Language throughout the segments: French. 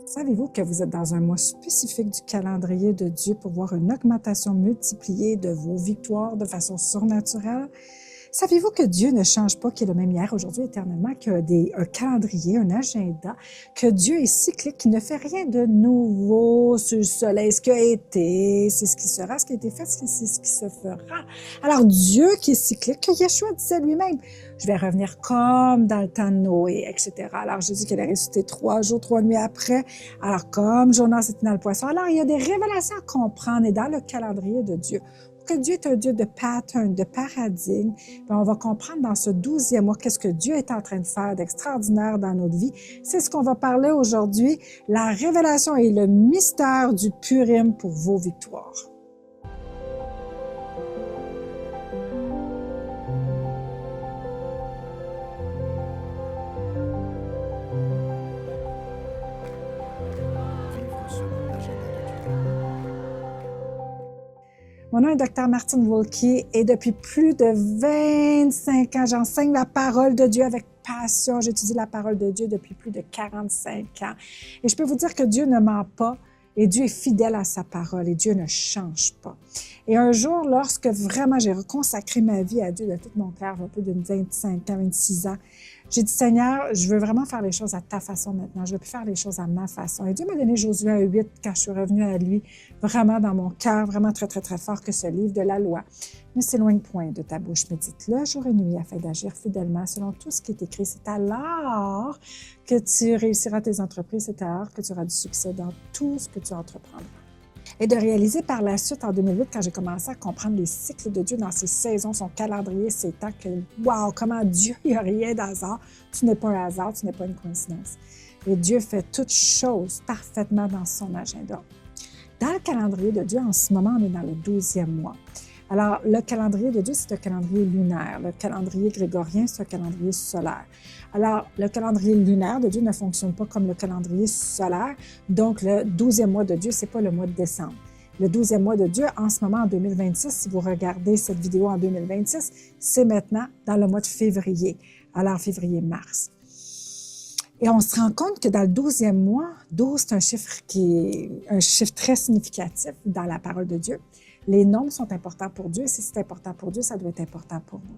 Savez-vous que vous êtes dans un mois spécifique du calendrier de Dieu pour voir une augmentation multipliée de vos victoires de façon surnaturelle? Savez-vous que Dieu ne change pas, qu'il est le même hier, aujourd'hui, éternellement, qu'il y a un calendrier, un agenda, que Dieu est cyclique, qu'il ne fait rien de nouveau sur le soleil. Ce qui a été, c'est ce qui sera, ce qui a été fait, c'est ce qui se fera. Alors Dieu qui est cyclique, que Yeshua disait lui-même, je vais revenir comme dans le temps de Noé, etc. Alors Jésus qui allait ressusciter 3 jours, 3 nuits après. Alors comme Jonas était dans le poisson. Alors il y a des révélations à comprendre et dans le calendrier de Dieu. Que Dieu est un Dieu de pattern, de paradigme. Bien, on va comprendre dans ce 12e mois qu'est-ce que Dieu est en train de faire d'extraordinaire dans notre vie. C'est ce qu'on va parler aujourd'hui, la révélation et le mystère du Purim pour vos victoires. Mon nom est Dr. Martine Wolke et depuis plus de 25 ans, j'enseigne la parole de Dieu avec passion. J'étudie la parole de Dieu depuis plus de 45 ans. Et je peux vous dire que Dieu ne ment pas et Dieu est fidèle à sa parole et Dieu ne change pas. Et un jour, lorsque vraiment j'ai reconsacré ma vie à Dieu de tout mon cœur, un peu de 25 ans, 26 ans, j'ai dit, Seigneur, je veux vraiment faire les choses à ta façon maintenant. Je veux plus faire les choses à ma façon. Et Dieu m'a donné Josué 8 quand je suis revenue à lui, vraiment dans mon cœur, vraiment très, très, très fort que ce livre de la loi. Ne s'éloigne point de ta bouche, médite-le jour et nuit afin d'agir fidèlement selon tout ce qui est écrit. C'est alors que tu réussiras tes entreprises, c'est alors que tu auras du succès dans tout ce que tu entreprendras. Et de réaliser par la suite, en 2008, quand j'ai commencé à comprendre les cycles de Dieu dans ses saisons, son calendrier, ses temps, que wow, comment Dieu, il n'y a rien d'hasard. Tu n'es pas un hasard, tu n'es pas une coïncidence. Et Dieu fait toutes choses parfaitement dans son agenda. Dans le calendrier de Dieu, en ce moment, on est dans le 12e mois. Alors, le calendrier de Dieu, c'est un calendrier lunaire. Le calendrier grégorien, c'est un calendrier solaire. Alors, le calendrier lunaire de Dieu ne fonctionne pas comme le calendrier solaire. Donc, le 12e mois de Dieu, c'est pas le mois de décembre. Le 12e mois de Dieu, en ce moment, en 2026, si vous regardez cette vidéo en 2026, c'est maintenant dans le mois de février. Alors, février-mars. Et on se rend compte que dans le 12e mois, 12, c'est un chiffre qui est un chiffre très significatif dans la parole de Dieu. Les nombres sont importants pour Dieu. Si c'est important pour Dieu, ça doit être important pour nous.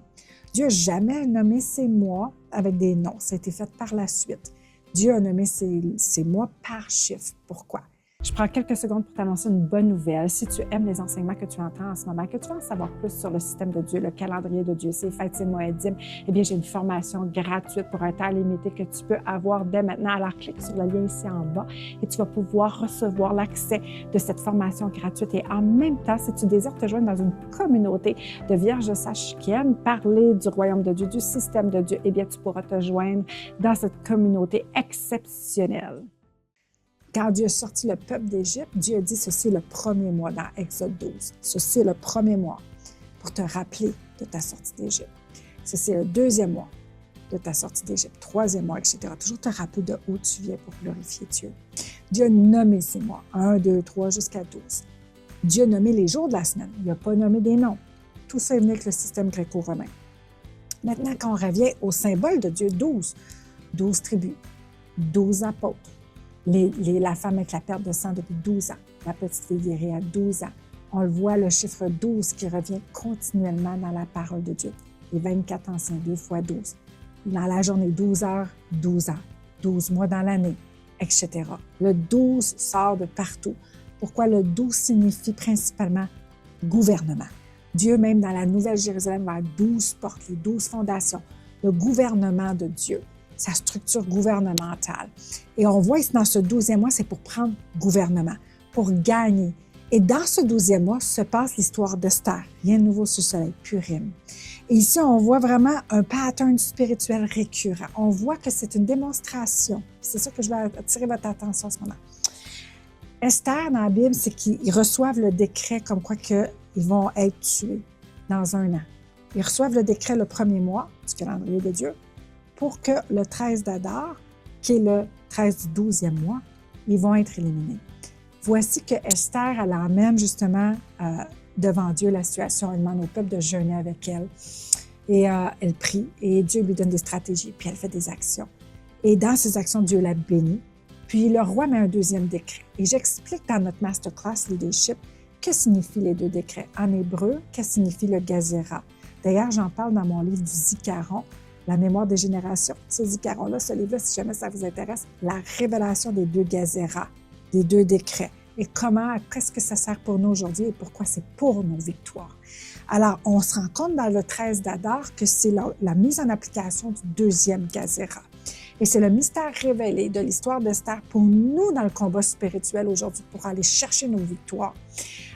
Dieu n'a jamais nommé ses mois avec des noms. Ça a été fait par la suite. Dieu a nommé ses mois par chiffre. Pourquoi? Je prends quelques secondes pour t'annoncer une bonne nouvelle. Si tu aimes les enseignements que tu entends en ce moment, que tu veux en savoir plus sur le système de Dieu, le calendrier de Dieu, ses fêtes, ses moedimes, eh bien, j'ai une formation gratuite pour un temps limité que tu peux avoir dès maintenant. Alors, clique sur le lien ici en bas et tu vas pouvoir recevoir l'accès de cette formation gratuite. Et en même temps, si tu désires te joindre dans une communauté de vierges sages qui aiment parler du royaume de Dieu, du système de Dieu, eh bien, tu pourras te joindre dans cette communauté exceptionnelle. Quand Dieu a sorti le peuple d'Égypte, Dieu a dit ceci est le premier mois dans Exode 12. Ceci est le premier mois pour te rappeler de ta sortie d'Égypte. Ceci est le 2e mois de ta sortie d'Égypte, 3e mois, etc. Toujours te rappeler de où tu viens pour glorifier Dieu. Dieu a nommé ces mois, 1, 2, 3 jusqu'à 12. Dieu a nommé les jours de la semaine. Il n'a pas nommé des noms. Tout ça est venu avec le système gréco-romain. Maintenant, quand on revient au symbole de Dieu, 12. 12 tribus, 12 apôtres. La femme avec la perte de sang depuis 12 ans, la petite fille guérie à 12 ans. On le voit, le chiffre 12 qui revient continuellement dans la parole de Dieu. Les 24 anciens, 2 fois 12. Dans la journée, 12 heures, 12 ans. 12 mois dans l'année, etc. Le 12 sort de partout. Pourquoi le 12 signifie principalement gouvernement. Dieu, même dans la Nouvelle Jérusalem, va à 12 portes, les 12 fondations. Le gouvernement de Dieu. Sa structure gouvernementale. Et on voit ici dans ce 12e mois, c'est pour prendre gouvernement, pour gagner. Et dans ce 12e mois se passe l'histoire d'Esther. Rien de nouveau sous le soleil, Purim. Et ici, on voit vraiment un pattern spirituel récurrent. On voit que c'est une démonstration. C'est ça que je vais attirer votre attention en ce moment. Esther, dans la Bible, c'est qu'ils reçoivent le décret comme quoi qu'ils vont être tués dans 1 an. Ils reçoivent le décret le 1er mois du calendrier de Dieu, pour que le 13 d'Adar, qui est le 13 du 12e mois, ils vont être éliminés. Voici que Esther, elle emmène justement devant Dieu la situation. Elle demande au peuple de jeûner avec elle. Et elle prie et Dieu lui donne des stratégies, puis elle fait des actions. Et dans ces actions, Dieu la bénit. Puis le roi met un deuxième décret. Et j'explique dans notre masterclass Leadership que signifient les deux décrets. En hébreu, que signifie le Gazéra. D'ailleurs, j'en parle dans mon livre du Zikaron, La mémoire des générations. Ce Zikaron-là, ce livre-là, si jamais ça vous intéresse, la révélation des deux Gazéras, des deux décrets. Et qu'est-ce que ça sert pour nous aujourd'hui et pourquoi c'est pour nos victoires. Alors, on se rend compte dans le 13 d'Adar que c'est la mise en application du deuxième Gazéra. Et c'est le mystère révélé de l'histoire d'Esther pour nous dans le combat spirituel aujourd'hui, pour aller chercher nos victoires.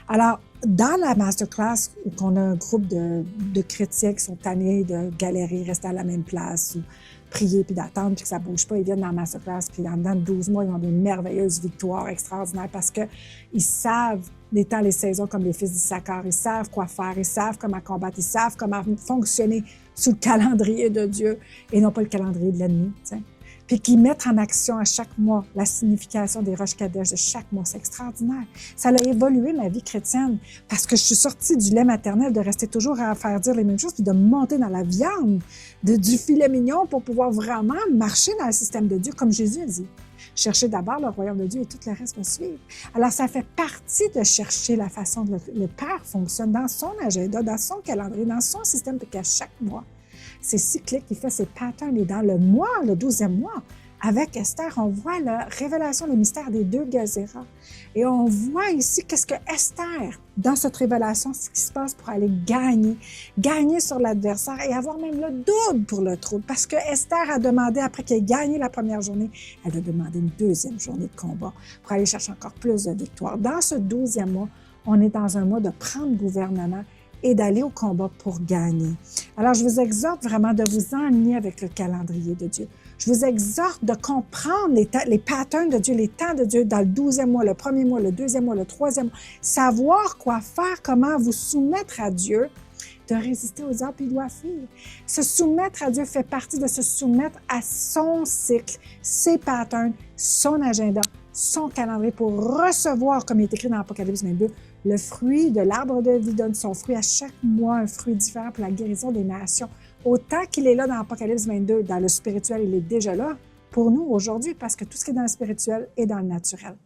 Alors, dans la masterclass, où on a un groupe de chrétiens qui sont tannés de galérer, rester à la même place, ou prier puis d'attendre puis que ça ne bouge pas, ils viennent dans la masterclass puis en dedans de 12 mois, ils ont des merveilleuses victoires extraordinaires parce qu'ils savent les temps, les saisons comme les fils d'Issachar, ils savent quoi faire, ils savent comment combattre, ils savent comment fonctionner sous le calendrier de Dieu et non pas le calendrier de l'ennemi, tu sais. Puis qui mettent en action à chaque mois la signification des roches Kadesh de chaque mois. C'est extraordinaire. Ça a évolué ma vie chrétienne parce que je suis sortie du lait maternel de rester toujours à faire dire les mêmes choses puis de monter dans la viande du filet mignon pour pouvoir vraiment marcher dans le système de Dieu comme Jésus a dit. Cherchez d'abord le royaume de Dieu et tout le reste va suivre. Alors, ça fait partie de chercher la façon dont le Père fonctionne dans son agenda, dans son calendrier, dans son système, parce qu'à chaque mois, c'est cyclique, il fait ses patterns. Et dans le mois, le 12e mois, avec Esther, on voit la révélation, le mystère des deux Gazéras. Et on voit ici qu'est-ce que Esther, dans cette révélation, ce qui se passe pour aller gagner sur l'adversaire et avoir même le double pour le trône. Parce que Esther a demandé, après qu'elle ait gagné la première journée, elle a demandé une deuxième journée de combat pour aller chercher encore plus de victoires. Dans ce 12e mois, on est dans un mois de prendre gouvernement et d'aller au combat pour gagner. Alors, je vous exhorte vraiment de vous enligner avec le calendrier de Dieu. Je vous exhorte de comprendre les patterns de Dieu, les temps de Dieu dans le 12e mois, le premier mois, le deuxième mois, le troisième mois. Savoir quoi faire, comment vous soumettre à Dieu, de résister aux ordres, puis il doit fuir. Se soumettre à Dieu fait partie de se soumettre à son cycle, ses patterns, son agenda, son calendrier pour recevoir, comme il est écrit dans l'Apocalypse 22, le fruit de l'arbre de vie donne son fruit à chaque mois, un fruit différent pour la guérison des nations. Autant qu'il est là dans l'Apocalypse 22, dans le spirituel, il est déjà là pour nous aujourd'hui parce que tout ce qui est dans le spirituel est dans le naturel.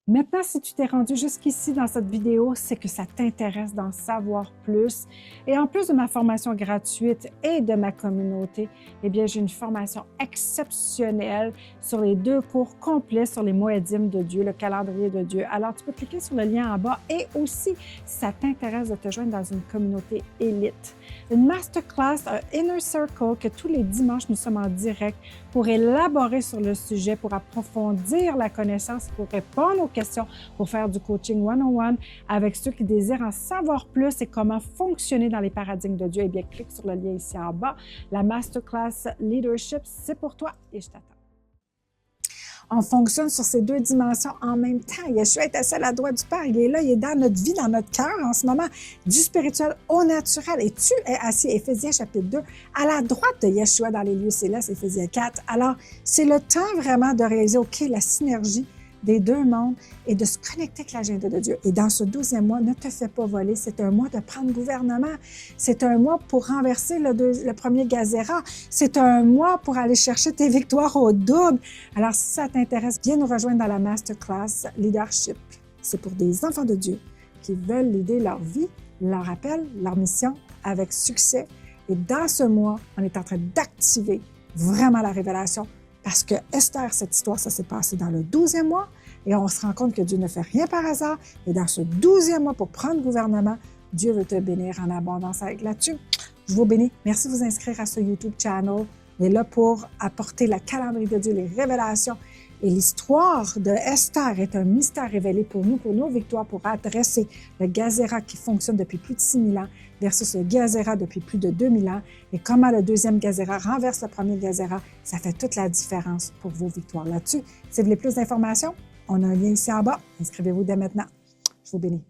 Maintenant, si tu t'es rendu jusqu'ici dans cette vidéo, c'est que ça t'intéresse d'en savoir plus. Et en plus de ma formation gratuite et de ma communauté, eh bien, j'ai une formation exceptionnelle sur les 2 cours complets sur les moedims de Dieu, le calendrier de Dieu. Alors, tu peux cliquer sur le lien en bas et aussi, si ça t'intéresse de te joindre dans une communauté élite. Une masterclass, un Inner Circle que tous les dimanches, nous sommes en direct pour élaborer sur le sujet, pour approfondir la connaissance, pour répondre aux questions, pour faire du coaching one-on-one avec ceux qui désirent en savoir plus et comment fonctionner dans les paradigmes de Dieu. Eh bien, clique sur le lien ici en bas. La masterclass Leadership, c'est pour toi et je t'attends. On fonctionne sur ces 2 dimensions en même temps. Yeshua est assis à la droite du Père. Il est là, il est dans notre vie, dans notre cœur en ce moment, du spirituel au naturel. Et tu es assis, Éphésiens chapitre 2, à la droite de Yeshua dans les lieux célestes, Éphésiens 4. Alors, c'est le temps vraiment de réaliser, OK, la synergie des 2 mondes et de se connecter avec l'agenda de Dieu. Et dans ce 12e mois, ne te fais pas voler. C'est un mois de prendre gouvernement. C'est un mois pour renverser le premier Gazéra. C'est un mois pour aller chercher tes victoires au double. Alors, si ça t'intéresse, viens nous rejoindre dans la masterclass Leadership. C'est pour des enfants de Dieu qui veulent l'aider leur vie, leur appel, leur mission avec succès. Et dans ce mois, on est en train d'activer vraiment la révélation. Parce que Esther, cette histoire, ça s'est passé dans le 12e mois et on se rend compte que Dieu ne fait rien par hasard. Et dans ce 12e mois pour prendre gouvernement, Dieu veut te bénir en abondance avec là-dessus. Je vous bénis. Merci de vous inscrire à ce YouTube channel. Il est là pour apporter le calendrier de Dieu, les révélations. Et l'histoire de Esther est un mystère révélé pour nous, pour nos victoires, pour adresser le Gazéra qui fonctionne depuis plus de 6000 ans versus le Gazéra depuis plus de 2000 ans. Et comment le deuxième Gazéra renverse le premier Gazéra, ça fait toute la différence pour vos victoires là-dessus. Si vous voulez plus d'informations, on a un lien ici en bas. Inscrivez-vous dès maintenant. Je vous bénis.